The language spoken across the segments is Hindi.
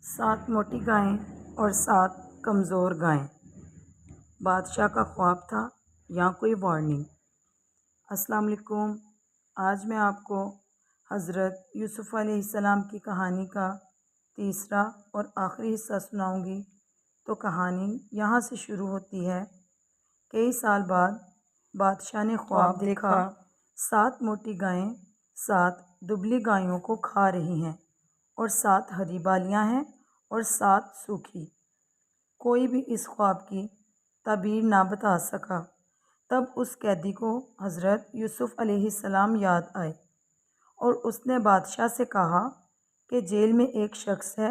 7 मोटी गायें और 7 कमज़ोर गायें। बादशाह का ख्वाब था या कोई वार्निंग। अस्सलाम वालेकुम। आज मैं आपको हज़रत यूसुफ़ अलैहिस्सलाम की कहानी का तीसरा और आखिरी हिस्सा सुनाऊंगी। तो कहानी यहाँ से शुरू होती है। कई साल बाद बादशाह ने ख्वाब देखा 7 मोटी गायें 7 दुबली गायों को खा रही हैं और 7 हरी बालियाँ हैं और 7 सूखी। कोई भी इस ख्वाब की ताबीर ना बता सका। तब उस कैदी को हज़रत यूसुफ़ अलैहिस्सलाम याद आए और उसने बादशाह से कहा कि जेल में एक शख्स है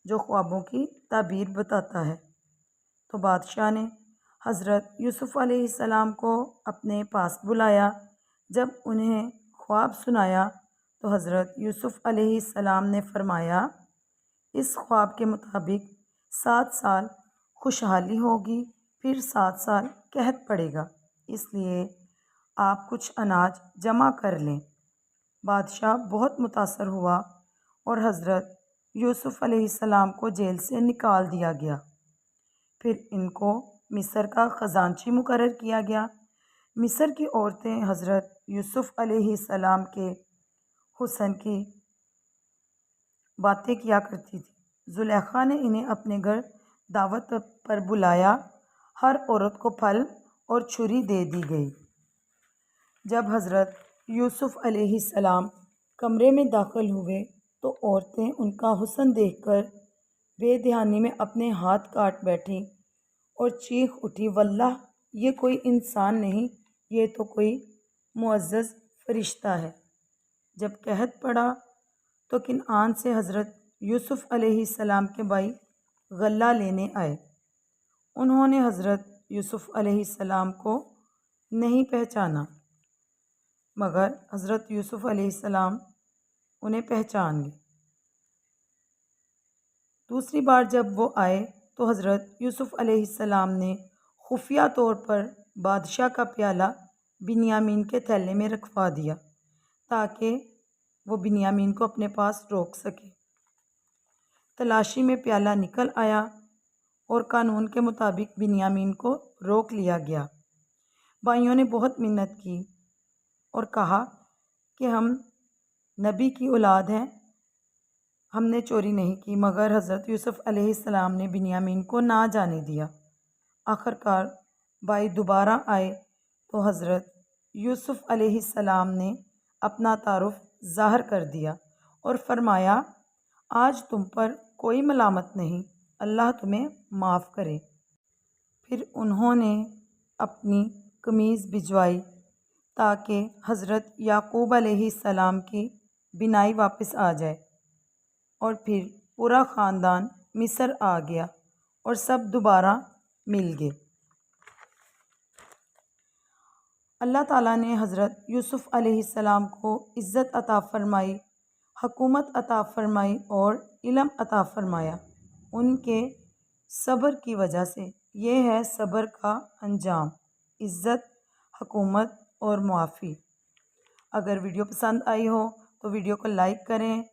जो ख्वाबों की ताबीर बताता है। तो बादशाह ने हज़रत यूसुफ़ अलैहिस्सलाम को अपने पास बुलाया। जब उन्हें ख्वाब सुनाया तो हज़रत यूसुफ़ अलैहिस्सलाम ने फरमाया, इस ख्वाब के मुताबिक 7 साल खुशहाली होगी, फिर 7 साल कहत पड़ेगा, इसलिए आप कुछ अनाज जमा कर लें। बादशाह बहुत मुतासर हुआ और हज़रत यूसुफ़ अलैहिस्सलाम को जेल से निकाल दिया गया। फिर इनको मिस्र का ख़जानची मुकर्रर किया गया। मिस्र की औरतें हज़रत यूसुफ़ अलैहिस्सलाम के हुस्न की बातें किया करती थी। ज़ुलेखा ने इन्हें अपने घर दावत पर बुलाया। हर औरत को फल और छुरी दे दी गई। जब हज़रत यूसुफ़ अलैहिस्सलाम कमरे में दाखिल हुए तो औरतें उनका हुस्न देखकर बेध्यानी में अपने हाथ काट बैठीं और चीख उठी, वल्लाह ये कोई इंसान नहीं, ये तो कोई मुअज़्ज़ज़ फ़रिश्ता है। जब कहत पड़ा तो किनआन से हज़रत यूसुफ़ अलैहिस्सलाम के भाई गल्ला लेने आए। उन्होंने हज़रत यूसुफ़ अलैहिस्सलाम को नहीं पहचाना, मगर हज़रत यूसुफ़ अलैहिस्सलाम उन्हें पहचान गए। दूसरी बार जब वो आए तो हज़रत यूसुफ़ अलैहिस्सलाम ने खुफिया तौर पर बादशाह का प्याला बिन्यामीन के थैले में रखवा दिया ताकि वो बिन्यामीन को अपने पास रोक सके। तलाशी में प्याला निकल आया और कानून के मुताबिक बिन्यामीन को रोक लिया गया। भाइयों ने बहुत मिन्नत की और कहा कि हम नबी की औलाद हैं, हमने चोरी नहीं की, मगर हज़रत यूसुफ़ अलैहिस्सलाम ने बिन्यामीन को ना जाने दिया। आखिरकार भाई दोबारा आए तो हज़रत यूसुफ़ अलैहिस्सलाम ने अपना तारुफ ज़ाहिर कर दिया और फरमाया, आज तुम पर कोई मलामत नहीं, अल्लाह तुम्हें माफ़ करे। फिर उन्होंने अपनी कमीज़ भिजवाई ताकि हज़रत याकूब अलैहिस्सलाम की बिनाई वापस आ जाए और फिर पूरा ख़ानदान मिस्र आ गया और सब दोबारा मिल गए। अल्लाह ताला ने हज़रत यूसुफ़ अलैहिस्सलाम को इज़्ज़त अता फ़रमाई, हुकूमत अता फ़रमाई और इल्म अता फ़रमाया उनके सब्र की वजह से। ये है सब्र का अंजाम, इज़्ज़त, हुकूमत और मुआफ़ी। अगर वीडियो पसंद आई हो तो वीडियो को लाइक करें,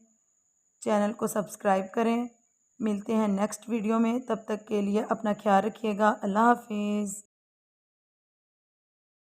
चैनल को सब्सक्राइब करें। मिलते हैं नेक्स्ट वीडियो में, तब तक के लिए अपना ख्याल रखिएगा। अल्लाह हाफ़िज़।